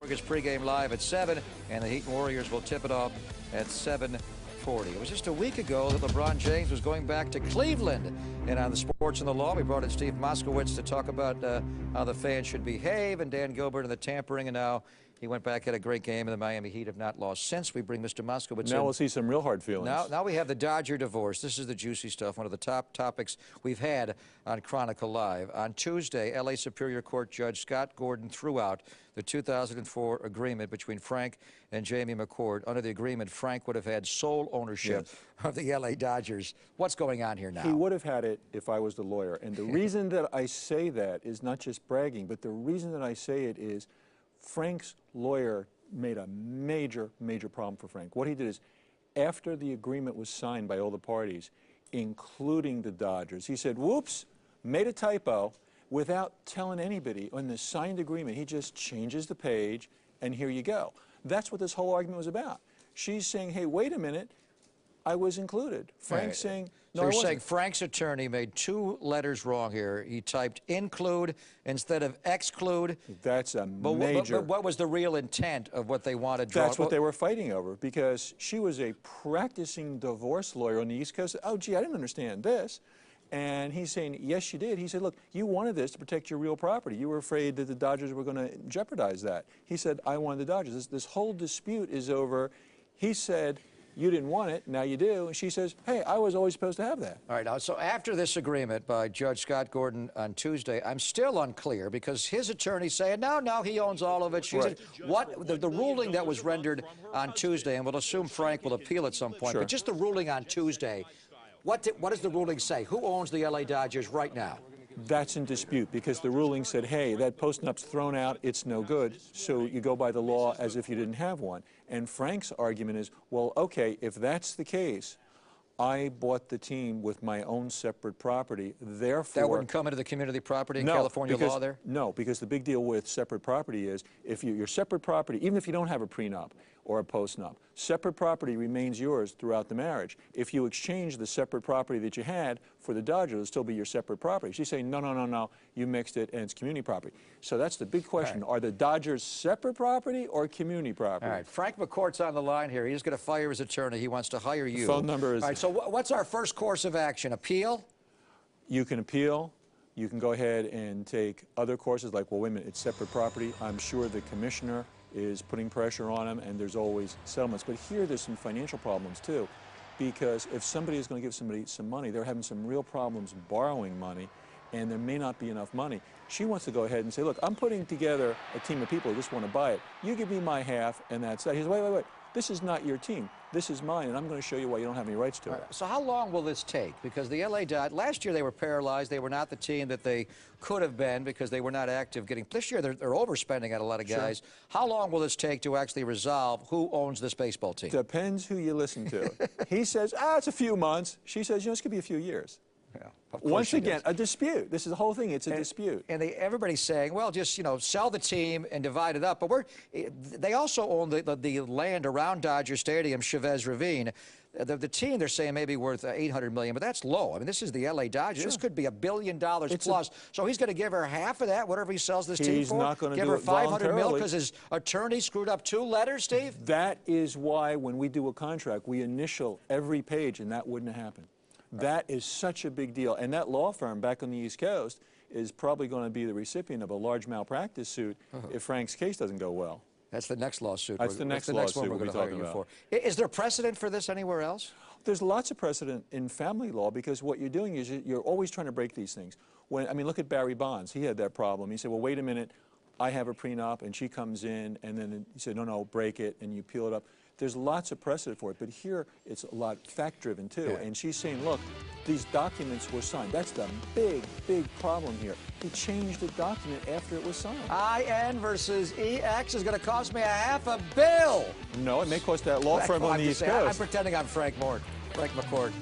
It's pregame live at 7, and the Heat and Warriors will tip it off at 7:40. It was just a week ago that LeBron James was going back to Cleveland. And on the Sports and the Law, we brought in Steve Moskowitz to talk about how the fans should behave, and Dan Gilbert and the tampering, and now he went back, had a great game, and the Miami Heat have not lost since. We bring Mr. Moskowitz in. Now we'll see some real hard feelings. Now we have the Dodger divorce. This is the juicy stuff, one of the top topics we've had on Chronicle Live. On Tuesday, L.A. Superior Court Judge Scott Gordon threw out the 2004 agreement between Frank and Jamie McCourt. Under the agreement, Frank would have had sole ownership of the L.A. Dodgers. What's going on here now? He would have had it if I was the lawyer. And the reason that I say that is not just bragging, but the reason that I say it is Frank's lawyer made a major problem for Frank. What he did is, after the agreement was signed by all the parties, including the Dodgers, he said, whoops, made a typo, without telling anybody. On the signed agreement, he just changes the page, and here you go. That's what this whole argument was about. She's saying, hey, wait a minute, I was included. Frank's saying, no, so you're saying Frank's attorney made two letters wrong here. He typed include instead of exclude. That's a major... But what was the real intent of what they wanted? That's what they were fighting over, because she was a practicing divorce lawyer on the East Coast. Oh, gee, I didn't understand this. And he's saying, yes, you did. He said, look, you wanted this to protect your real property. You were afraid that the Dodgers were going to jeopardize that. He said, I wanted the Dodgers. This whole dispute is over. He said, you didn't want it, now you do. And she says, hey, I was always supposed to have that. All right, now, so after this agreement by Judge Scott Gordon on Tuesday, I'm still unclear, because his attorney's saying, no, he owns all of it. She said, what, the ruling that was rendered on Tuesday, and we'll assume Frank will appeal at some point, but just the ruling on Tuesday, what does the ruling say? Who owns the L.A. Dodgers right now? That's in dispute, because the ruling said, hey, that post-nup's thrown out, it's no good, so you go by the law as if you didn't have one. And Frank's argument is, well, okay, if that's the case, I bought the team with my own separate property, therefore... That wouldn't come into the community property in California law there? No, because the big deal with separate property is, if your separate property, even if you don't have a prenup or a postnup, separate property remains yours throughout the marriage. If you exchange the separate property that you had for the Dodgers, it'll still be your separate property. She's saying, no, you mixed it and it's community property. So that's the big question. Are the Dodgers separate property or community property? All right, Frank McCourt's on the line here. He's going to fire his attorney. He wants to hire you. The phone number is... All right, so what's our first course of action? Appeal? You can appeal. You can go ahead and take other courses like, well, wait a minute, it's separate property. I'm sure the commissioner is putting pressure on him, and there's always settlements. But here there's some financial problems too, because if somebody is going to give somebody some money, they're having some real problems borrowing money, and there may not be enough money. She wants to go ahead and say, look, I'm putting together a team of people who just want to buy it. You give me my half, and that's that. He says, wait. This is not your team. This is mine, and I'm going to show you why you don't have any rights to it. So how long will this take? Because the L.A. Dodgers, last year they were paralyzed. They were not the team that they could have been because they were not active getting. This year they're overspending at a lot of guys. How long will this take to actually resolve who owns this baseball team? Depends who you listen to. He says, it's a few months. She says, this could be a few years. Yeah, once again, a dispute. This is the whole thing. It's a dispute. And everybody's saying, well, just, sell the team and divide it up. But they also own the land around Dodger Stadium, Chavez Ravine. The team, they're saying, maybe worth $800 million, but that's low. I mean, this is the L.A. Dodgers. This could be $1 billion plus. So he's going to give her half of that, whatever he sells this team for? He's not going to give her $500 million because his attorney screwed up 2 letters, Steve? That is why when we do a contract, we initial every page, and that wouldn't have happened. That is such a big deal. And that law firm back on the East Coast is probably going to be the recipient of a large malpractice suit if Frank's case doesn't go well. That's the next lawsuit. That's the next lawsuit one we're going to hire you for. Is there precedent for this anywhere else? There's lots of precedent in family law, because what you're doing is you're always trying to break these things. Look at Barry Bonds. He had that problem. He said, well, wait a minute, I have a prenup, and she comes in, and then he said, no, break it, and you peel it up. There's lots of precedent for it, but here it's a lot fact-driven too. And she's saying, look, these documents were signed. That's the big problem here. He changed the document after it was signed. IN versus EX is going to cost me $500 million. No, it may cost that law firm on the East Coast. I'm pretending I'm Frank McCourt.